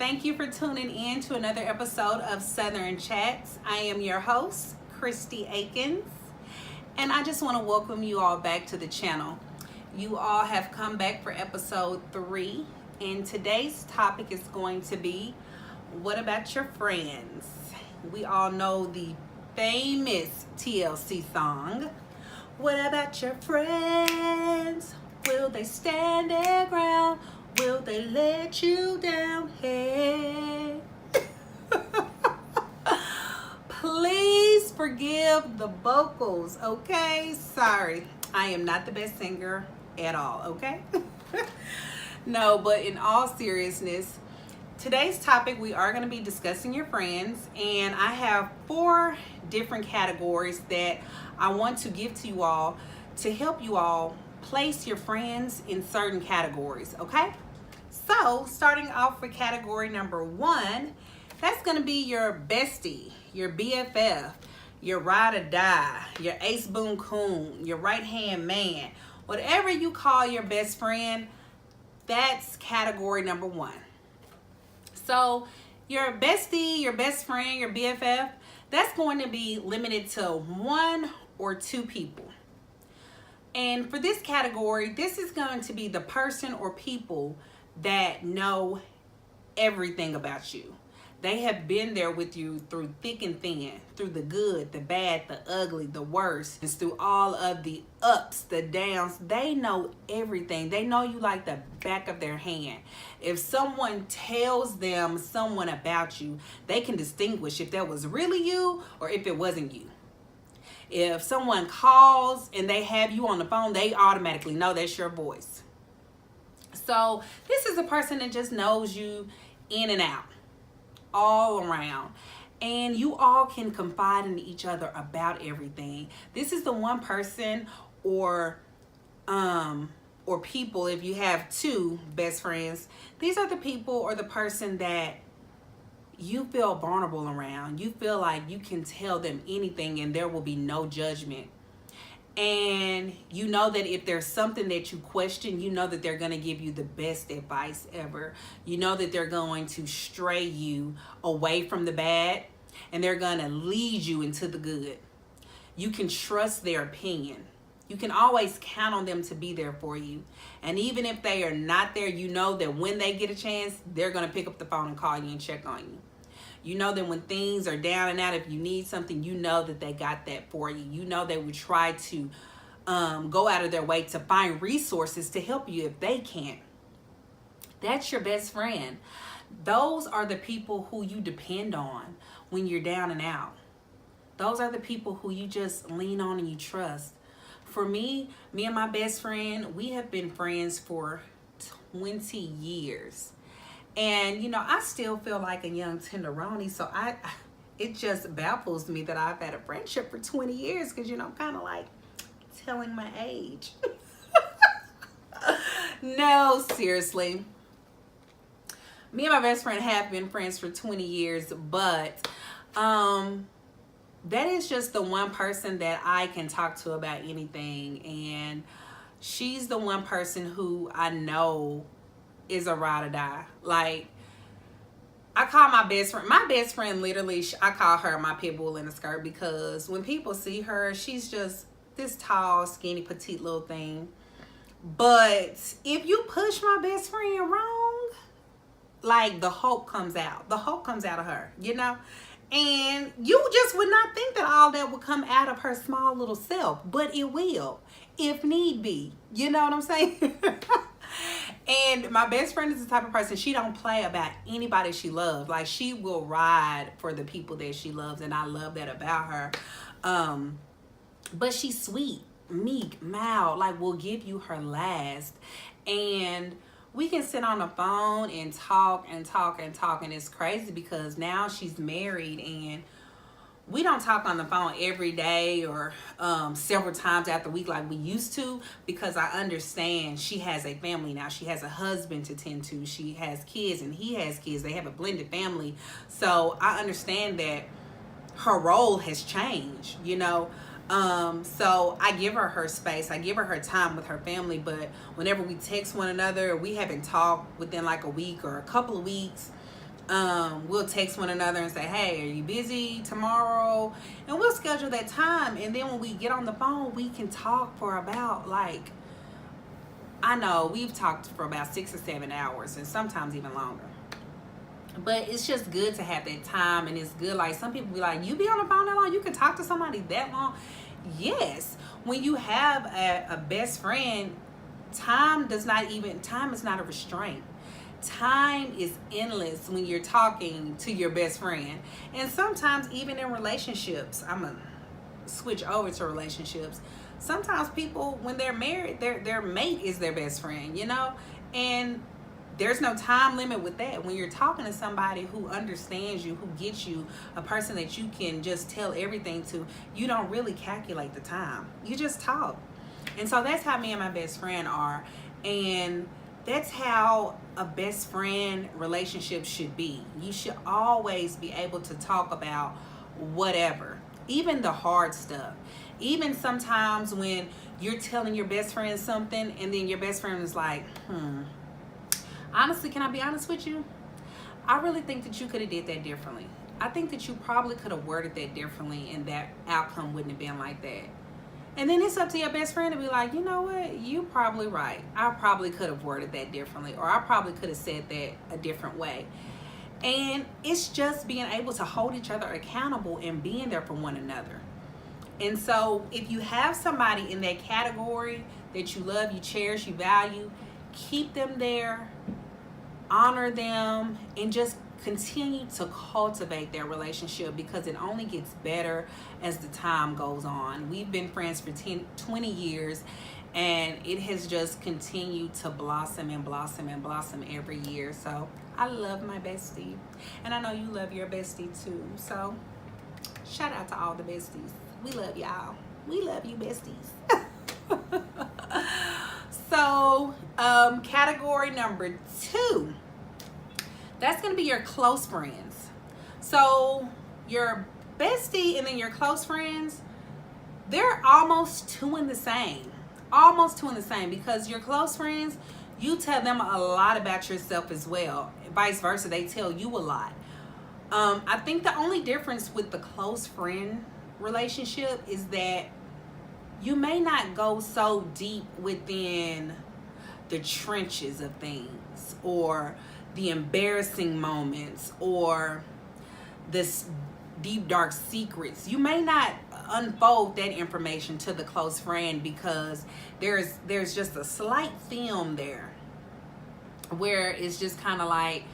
Thank you for tuning in to another episode of Southern Chats. I am your host, Christy Akins, and I just want to welcome you all back to the channel. You all have come back for episode 3, and today's topic is going to be, what about your friends? We all know the famous TLC song, what about your friends? Will they stand their ground? Will they let you down? Hey. Please forgive the vocals, okay? Sorry, I am not the best singer at all, okay? No, but in all seriousness, today's topic, we are going to be discussing your friends, and I have 4 different categories that I want to give to you all to help you all place your friends in certain categories, okay? So, starting off with category number 1, that's going to be your bestie, your BFF, your ride or die, your ace boon coon, your right-hand man. Whatever you call your best friend, that's category number 1. So, your bestie, your best friend, your BFF, that's going to be limited to 1 or 2 people. And for this category, this is going to be the person or people that know everything about you. They have been there with you through thick and thin, through the good, the bad, the ugly, the worst, and through all of the ups, the downs. They know everything. They know you like the back of their hand. If someone tells them someone about you, they can distinguish if that was really you or if it wasn't you. If someone calls and they have you on the phone, they automatically know that's your voice. So this is a person that just knows you in and out, all around. And you all can confide in each other about everything. This is the one person or people, if you have 2 best friends, these are the people or the person that you feel vulnerable around. You feel like you can tell them anything and there will be no judgment. And you know that if there's something that you question, you know that they're going to give you the best advice ever. You know that they're going to stray you away from the bad and they're going to lead you into the good. You can trust their opinion. You can always count on them to be there for you. And even if they are not there, you know that when they get a chance, they're going to pick up the phone and call you and check on you. You know that when things are down and out, if you need something, you know that they got that for you. You know they would try to go out of their way to find resources to help you if they can't. That's your best friend. Those are the people who you depend on when you're down and out. Those are the people who you just lean on and you trust. For me and my best friend, we have been friends for 20 years. And, you know, I still feel like a young tenderoni. So it just baffles me that I've had a friendship for 20 years because, you know, I'm kind of like telling my age. No, seriously. Me and my best friend have been friends for 20 years, but that is just the one person that I can talk to about anything. And she's the one person who I know is a ride or die. Like, I call my best friend literally, I call her my pit bull in a skirt, because when people see her, she's just this tall, skinny, petite little thing. But if you push my best friend wrong, like, the hope comes out. The hope comes out of her, you know? And you just would not think that all that would come out of her small little self, but it will, if need be. You know what I'm saying? And my best friend is the type of person, she don't play about anybody she loves. Like, she will ride for the people that she loves, and I love that about her. But she's sweet, meek, mild, like, will give you her last. And we can sit on the phone and talk and talk and talk, and it's crazy because now she's married and we don't talk on the phone every day or several times out the week like we used to, because I understand she has a family now. She has a husband to tend to. She has kids and he has kids. They have a blended family. So I understand that her role has changed, you know. So I give her space. I give her time with her family. But whenever we text one another, we haven't talked within like a week or a couple of weeks. We'll text one another and say, hey, are you busy tomorrow? And we'll schedule that time. And then when we get on the phone, we can talk for about, like, I know we've talked for about 6 or 7 hours and sometimes even longer. But it's just good to have that time. And it's good, like, some people be like, you be on the phone that long? You can talk to somebody that long? Yes. When you have a best friend, time is not a restraint. Time is endless when you're talking to your best friend. And sometimes even in relationships, I'm going to switch over to relationships. Sometimes people, when they're married, their mate is their best friend, you know? And there's no time limit with that. When you're talking to somebody who understands you, who gets you, a person that you can just tell everything to, you don't really calculate the time. You just talk. And so that's how me and my best friend are. And that's how a best friend relationship should be. You should always be able to talk about whatever, even the hard stuff. Even sometimes when you're telling your best friend something and then your best friend is like, honestly, can I be honest with you? I really think that you could have did that differently. I think that you probably could have worded that differently and that outcome wouldn't have been like that. And then it's up to your best friend to be like, you know what? You're probably right. I probably could have worded that differently, or I probably could have said that a different way. And it's just being able to hold each other accountable and being there for one another. And so if you have somebody in that category that you love, you cherish, you value, keep them there, honor them, and just continue to cultivate their relationship, because it only gets better as the time goes on. We've been friends for 20 years, and it has just continued to blossom and blossom and blossom every year. So I love my bestie, and I know you love your bestie too. So shout out to all the besties. We love y'all. We love you, besties. So category number 2, that's going to be your close friends. So your bestie and then your close friends, they're almost two in the same. Almost two in the same, because your close friends, you tell them a lot about yourself as well. Vice versa, they tell you a lot. I think the only difference with the close friend relationship is that you may not go so deep within the trenches of things, or the embarrassing moments, or this deep dark secrets. You may not unfold that information to the close friend, because there's just a slight film there where it's just kind of like,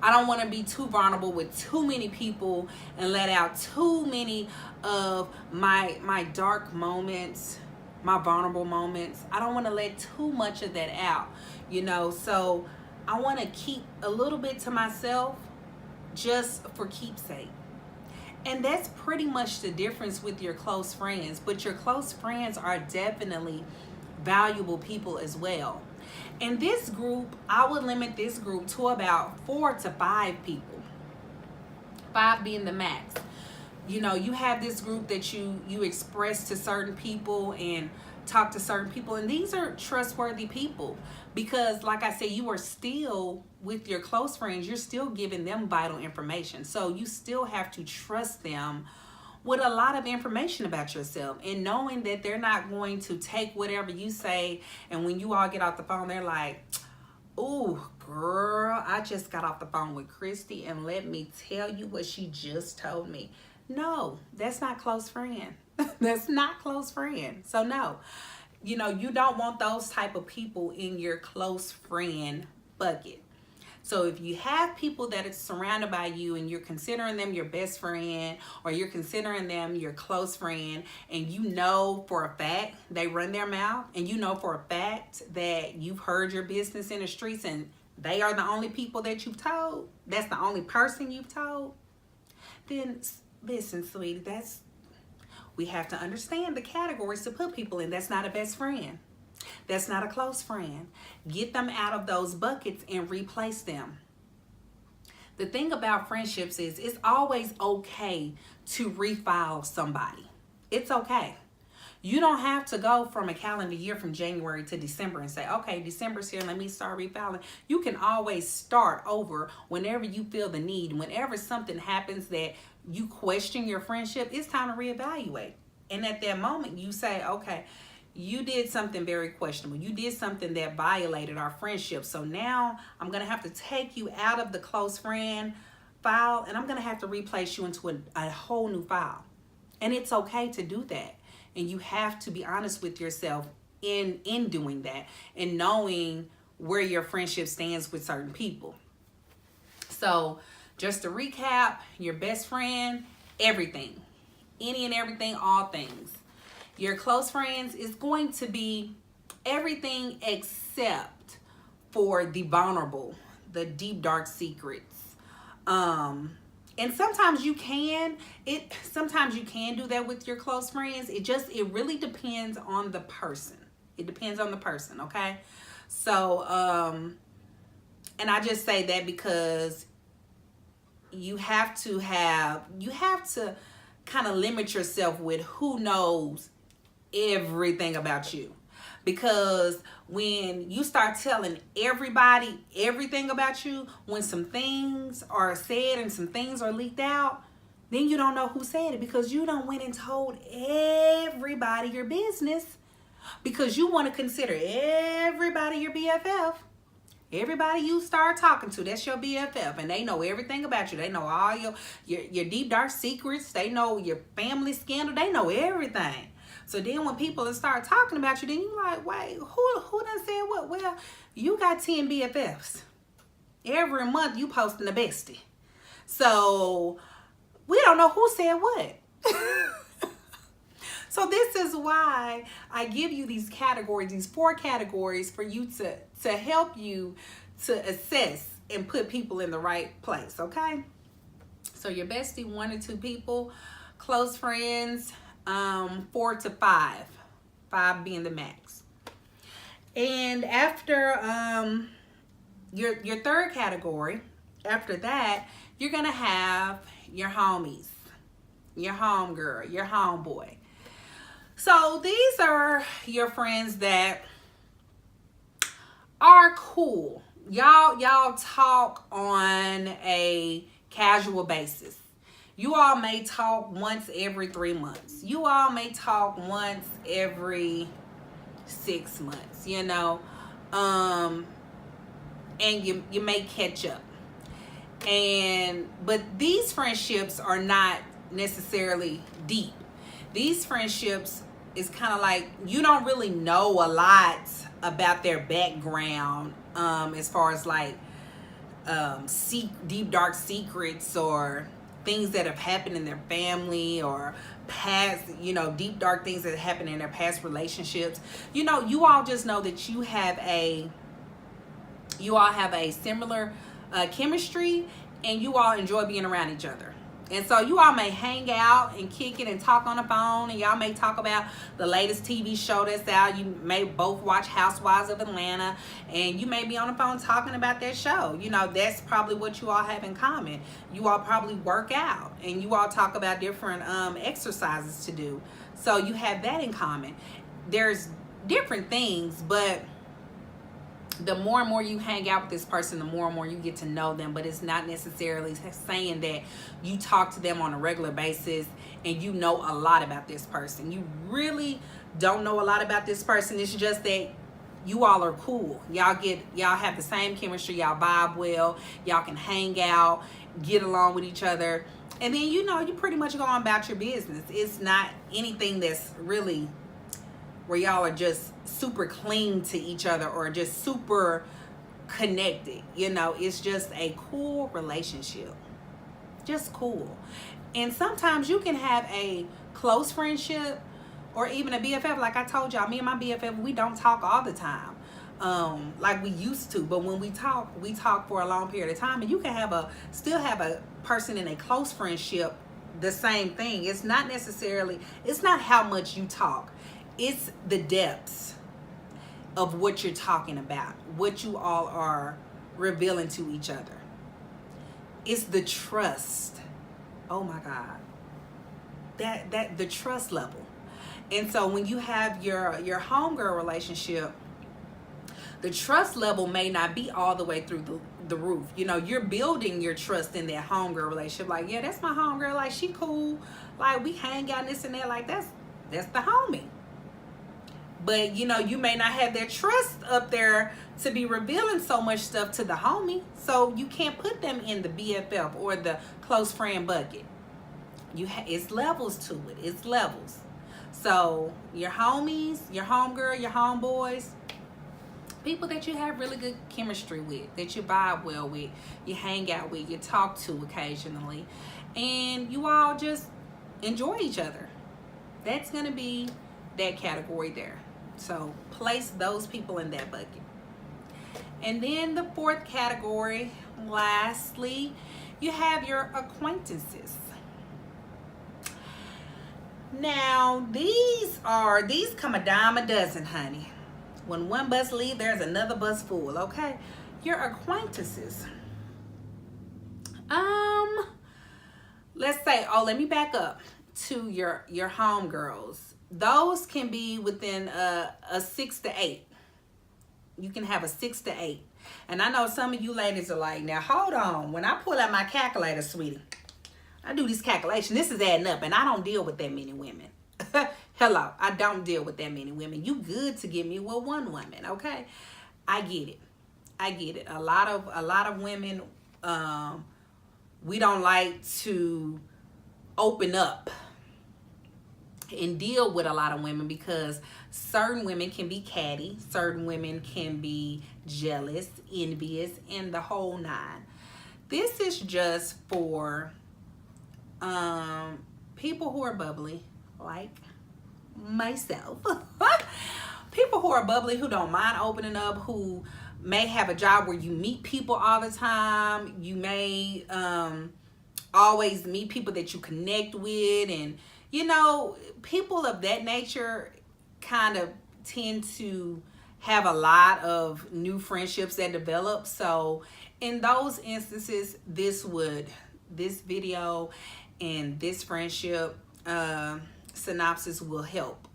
I don't want to be too vulnerable with too many people and let out too many of my dark moments, my vulnerable moments. I don't want to let too much of that out, you know. So I want to keep a little bit to myself, just for keepsake. And that's pretty much the difference with your close friends. But your close friends are definitely valuable people as well. In this group, I would limit this group to about 4 to 5 people. 5 being the max. You know, you have this group that you express to certain people and talk to certain people, and these are trustworthy people, because like I said, you are still with your close friends, you're still giving them vital information. So you still have to trust them with a lot of information about yourself, and knowing that they're not going to take whatever you say, and when you all get off the phone, they're like, ooh, girl, I just got off the phone with Christy, and let me tell you what she just told me. No, that's not close friend. That's not close friend. So no, you know, you don't want those type of people in your close friend bucket. So if you have people that are surrounded by you and you're considering them your best friend, or you're considering them your close friend, and you know for a fact they run their mouth, and you know for a fact that you've heard your business in the streets and they are the only people that you've told, that's the only person you've told, then listen, sweetie, we have to understand the categories to put people in. That's not a best friend. That's not a close friend. Get them out of those buckets and replace them. The thing about friendships is it's always okay to refile somebody. It's okay. You don't have to go from a calendar year from January to December and say, okay, December's here, let me start refiling. You can always start over whenever you feel the need. Whenever something happens that you question your friendship, it's time to reevaluate. And at that moment, you say, okay, you did something very questionable. You did something that violated our friendship. So now I'm going to have to take you out of the close friend file, and I'm going to have to replace you into a whole new file. And it's okay to do that. And you have to be honest with yourself in doing that and knowing where your friendship stands with certain people. So just to recap, your best friend, everything, any and everything, all things. Your close friends is going to be everything except for the vulnerable, the deep, dark secrets. And sometimes you can do that with your close friends. It really depends on the person. It depends on the person, okay? So, and I just say that because you have to kind of limit yourself with who knows everything about you. Because when you start telling everybody everything about you, when some things are said and some things are leaked out, then you don't know who said it, because you done went and told everybody your business, because you want to consider everybody your BFF. Everybody you start talking to, that's your BFF, and they know everything about you. They know all your deep, dark secrets. They know your family scandal. They know everything. So then when people start talking about you, then you like, wait, who done said what? Well, you got 10 BFFs. Every month you posting a bestie. So we don't know who said what. So this is why I give you these categories, these 4 categories, for you to help you to assess and put people in the right place, okay? So your bestie, 1 to 2 people. Close friends, 4 to 5. 5 being the max. And after your third category, after that, you're gonna have your homies, your homegirl, your homeboy. So these are your friends that are cool. Y'all talk on a casual basis. You all may talk once every 3 months. You all may talk once every 6 months, you know. And you may catch up. But these friendships are not necessarily deep. These friendships is kind of like, you don't really know a lot about their background, as far as like deep, dark secrets or things that have happened in their family, or past, deep, dark things that happened in their past relationships. You all just know that you all have a similar chemistry, and you all enjoy being around each other. And so you all may hang out and kick it and talk on the phone, and y'all may talk about the latest TV show that's out. You may both watch Housewives of Atlanta, and you may be on the phone talking about that show. That's probably what you all have in common. You all probably work out, and you all talk about different exercises to do. So you have that in common. There's different things, but the more and more you hang out with this person, the more and more you get to know them. But it's not necessarily saying that you talk to them on a regular basis and you know a lot about this person. You really don't know a lot about this person. It's just that you all are cool. Y'all have the same chemistry. Y'all vibe well. Y'all can hang out, get along with each other. And then, you pretty much go on about your business. It's not anything that's really where y'all are just super clean to each other or just super connected. It's just a cool relationship. Just cool. And sometimes you can have a close friendship or even a BFF. Like I told y'all, me and my BFF, we don't talk all the time like we used to. But when we talk for a long period of time. And you can still have a person in a close friendship, the same thing. It's not how much you talk. It's the depths of what you're talking about, what you all are revealing to each other. It's the trust. Oh my God. That the trust level. And so when you have your homegirl relationship, the trust level may not be all the way through the roof. You know, you're building your trust in that homegirl relationship. Like, yeah, that's my homegirl. Like, she cool. Like, we hang out and this and that. Like, that's the homie. But, you know, you may not have that trust up there to be revealing so much stuff to the homie. So you can't put them in the BFF or the close friend bucket. It's levels to it. It's levels. So your homies, your homegirl, your homeboys, people that you have really good chemistry with, that you vibe well with, you hang out with, you talk to occasionally, and you all just enjoy each other. That's going to be that category there. So place those people in that bucket. And then the fourth category, lastly, you have your acquaintances. Now, these come a dime a dozen, honey. When one bus leaves, there's another bus full, okay? Your acquaintances. Let's say, let me back up to your homegirls. Those can be within a 6 to 8. You can have a 6 to 8. And I know some of you ladies are like, now hold on. When I pull out my calculator, sweetie, I do this calculation. This is adding up, and I don't deal with that many women. Hello, I don't deal with that many women. You good to give me with one woman, okay? I get it. A lot of women, we don't like to open up and deal with a lot of women because certain women can be catty, certain women can be jealous, envious, and the whole nine. This is just for people who are bubbly, like myself. People who are bubbly, who don't mind opening up, who may have a job where you meet people all the time. You may always meet people that you connect with, and you know, people of that nature kind of tend to have a lot of new friendships that develop. So in those instances, this video and this friendship synopsis will help.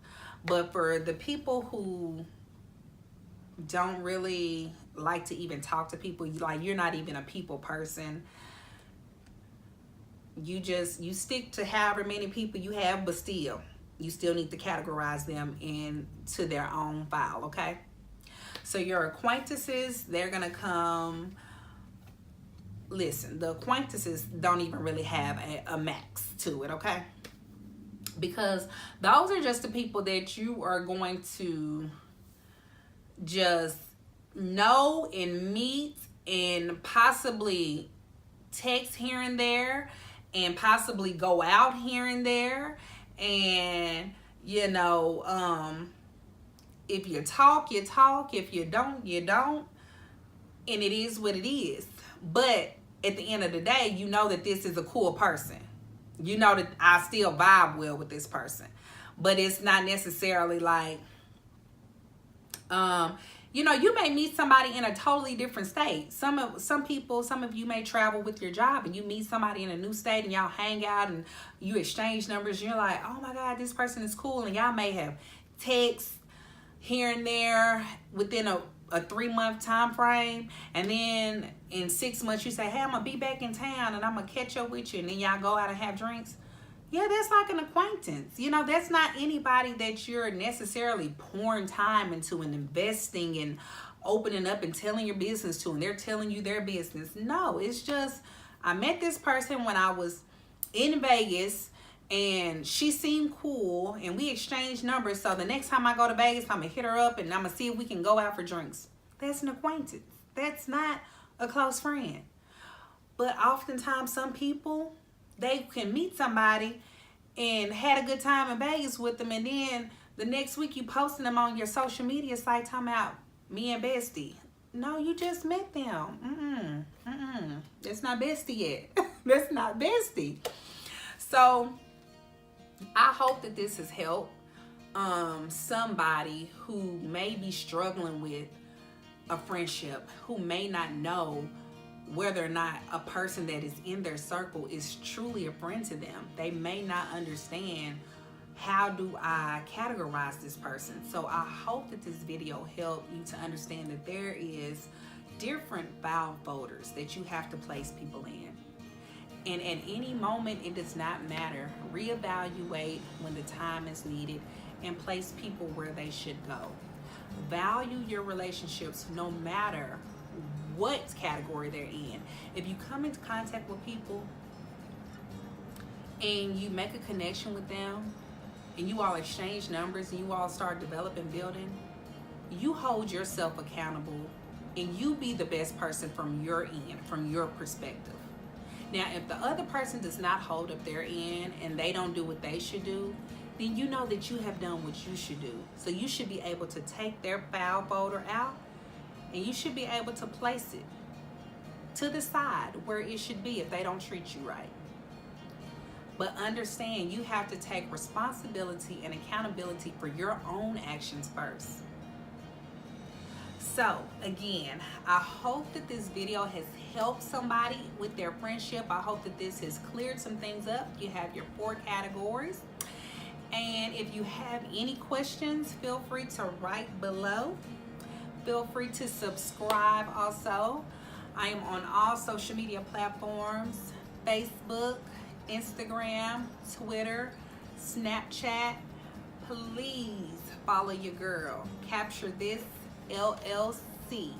But for the people who don't really like to even talk to people, like you're not even a people person, you stick to however many people you have, but still you still need to categorize them into their own file, okay? So your acquaintances, they're gonna come. Listen, the acquaintances don't even really have a max to it, okay? Because those are just the people that you are going to just know and meet and possibly text here and there and possibly go out here and there. And, you know, if you talk, you talk. If you don't, you don't. And it is what it is. But at the end of the day, you know that this is a cool person. You know that I still vibe well with this person. But it's not necessarily like, you know, you may meet somebody in a totally different state. Some of you may travel with your job and you meet somebody in a new state and y'all hang out and you exchange numbers. And you're like, oh my God, this person is cool. And y'all may have texts here and there within a 3-month time frame, and then in 6 months you say, hey, I'm gonna be back in town and I'm gonna catch up with you, and then y'all go out and have drinks. Yeah, that's like an acquaintance. You know, that's not anybody that you're necessarily pouring time into and investing and opening up and telling your business to, and they're telling you their business. No, it's just, I met this person when I was in Vegas and she seemed cool and we exchanged numbers. So the next time I go to Vegas, I'm gonna hit her up and I'm gonna see if we can go out for drinks. That's an acquaintance. That's not a close friend. But oftentimes some people, they can meet somebody and had a good time in Vegas with them, and then the next week you posting them on your social media site talking about me and bestie. No, you just met them. That's not bestie yet. That's not bestie. So I hope that this has helped somebody who may be struggling with a friendship, who may not know whether or not a person that is in their circle is truly a friend to them. They may not understand how do I categorize this person? So I hope that this video helped you to understand that there is different file folders that you have to place people in. And at any moment, it does not matter. Reevaluate when the time is needed and place people where they should go. Value your relationships no matter what category they're in. If you come into contact with people and you make a connection with them and you all exchange numbers and you all start developing, building, you hold yourself accountable and you be the best person from your end, from your perspective. Now, if the other person does not hold up their end and they don't do what they should do, then you know that you have done what you should do. So you should be able to take their file folder out and you should be able to place it to the side where it should be if they don't treat you right. But understand, you have to take responsibility and accountability for your own actions first. So again, I hope that this video has helped somebody with their friendship. I hope that this has cleared some things up. You have your 4 categories. And if you have any questions, feel free to write below. Feel free to subscribe also. I am on all social media platforms: Facebook, Instagram, Twitter, Snapchat. Please follow your girl. Capture This LLC.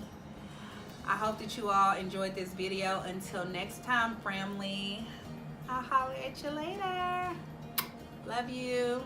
I hope that you all enjoyed this video. Until next time, family, I'll holler at you later. Love you.